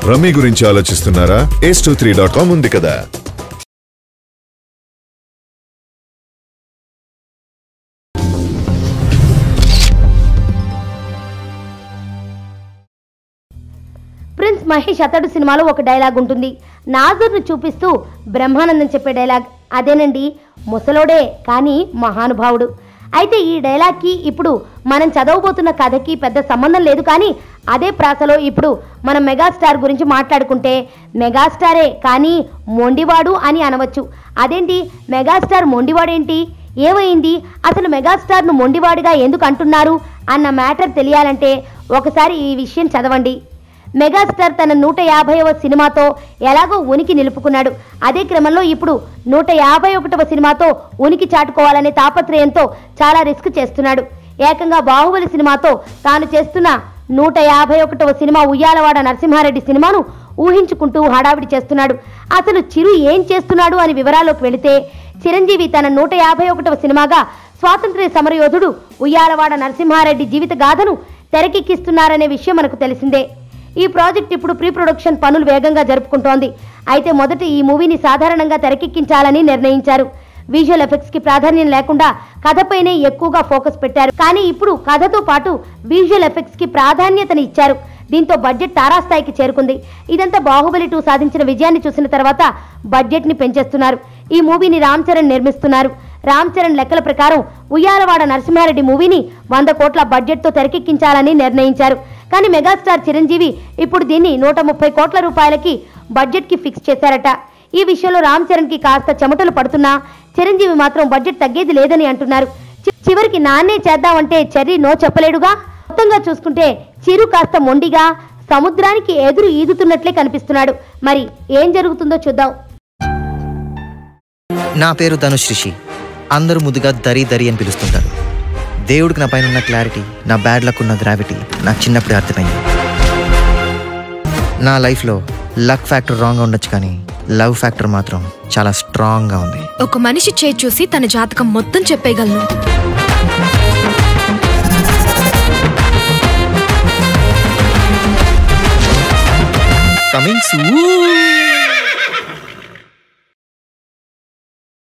Rummy గురించి ఆలోచిస్తున్నారా? ace23.com ఉంది కదా. ప్రిన్స్ మహేష్ అతడు సినిమాలో ఒక డైలాగ్ ఉంటుంది. నాజర్ను చూపిస్తూ బ్రహ్మానందం చెప్పే డైలాగ్ అదేనండి, ముసలోడే కానీ మహానుభావుడు. అయితే ఈ డైలాగ్కి ఇప్పుడు మనం చదవబోతున్న కథకి పెద్ద సంబంధం లేదు, కానీ అదే ప్రాసలో ఇప్పుడు మనం మెగాస్టార్ గురించి మాట్లాడుకుంటే మెగాస్టారే కానీ మొండివాడు అని అనవచ్చు. అదేంటి మెగాస్టార్ మొండివాడేంటి, ఏమైంది, అసలు మెగాస్టార్ను మొండివాడిగా ఎందుకు అంటున్నారు అన్న మ్యాటర్ తెలియాలంటే ఒకసారి ఈ విషయం చదవండి. మెగాస్టార్ తన 150వ సినిమాతో ఎలాగో ఉనికి నిలుపుకున్నాడు. అదే క్రమంలో ఇప్పుడు 151వ సినిమాతో ఉనికి చాటుకోవాలనే తాపత్రయంతో చాలా రిస్క్ చేస్తున్నాడు. ఏకంగా బాహుబలి సినిమాతో తాను చేస్తున్న 151వ సినిమా ఉయ్యాలవాడ నరసింహారెడ్డి సినిమాను ఊహించుకుంటూ హడావిడి చేస్తున్నాడు. అసలు చిరు ఏం చేస్తున్నాడు అని వివరాల్లోకి వెళితే, చిరంజీవి తన 151వ సినిమాగా స్వాతంత్ర్య సమరయోధుడు ఉయ్యాలవాడ నరసింహారెడ్డి జీవిత గాథను తెరకెక్కిస్తున్నారనే విషయం మనకు తెలిసిందే. ఈ ప్రాజెక్ట్ ఇప్పుడు ప్రీ ప్రొడక్షన్ పనులు వేగంగా జరుపుకుంటోంది. అయితే మొదట ఈ మూవీని సాధారణంగా తెరకెక్కించాలని నిర్ణయించారు. విజువల్ ఎఫెక్ట్స్ కి ప్రాధాన్యం లేకుండా కథపైనే ఎక్కువగా ఫోకస్ పెట్టారు. కానీ ఇప్పుడు కథతో పాటు విజువల్ ఎఫెక్ట్స్ కి ప్రాధాన్యతని ఇచ్చారు. దీంతో బడ్జెట్ తారాస్థాయికి చేరుకుంది. ఇదంతా బాహుబలి 2 సాధించిన విజయాన్ని చూసిన తర్వాత బడ్జెట్ ని పెంచేస్తున్నారు. ఈ మూవీని రామ్ చరణ్ నిర్మిస్తున్నారు. రామ్ చరణ్ లెక్కల ప్రకారం ఉయ్యాలవాడ నరసింహారెడ్డి మూవీని 100 కోట్ల బడ్జెట్తో తెరకెక్కించాలని నిర్ణయించారు. కానీ మెగాస్టార్ చిరంజీవి ఇప్పుడు దీన్ని 130 కోట్ల రూపాయలకి బడ్జెట్కి ఫిక్స్ చేశారట. ఈ విషయంలో రామ్ చరణ్కి కాస్త చెమటలు పడుతున్నా చిరంజీవి మాత్రం బడ్జెట్ తగ్గేది లేదని అంటున్నారు. చివరికి నాన్నే చేద్దామంటే చెర్రీ నో చెప్పలేడుగా. మొత్తంగా చూసుకుంటే చిరు కాస్త మొండిగా సముద్రానికి ఎదురు ఈదుతున్నట్లే కనిపిస్తున్నాడు. మరి ఏం జరుగుతుందో చూద్దాం. నా పేరు ధనుష్ రిషి, అందరూ ముద్దుగా దరి దరి అని పిలుస్తుంటారు. దేవుడికి నా పైన ఉన్న క్లారిటీ, నా బ్యాడ్ లక్ ఉన్న గ్రావిటీ నాకు చిన్నప్పుడే అర్థమైంది. నా లైఫ్లో లక్ ఫ్యాక్టర్ రాంగ్గా ఉండొచ్చు, కానీ లవ్ ఫ్యాక్టర్ మాత్రం చాలా స్ట్రాంగ్గా ఉంది. ఒక మనిషి చేయి చూసి తన జాతకం మొత్తం చెప్పేయగలను. Coming soon.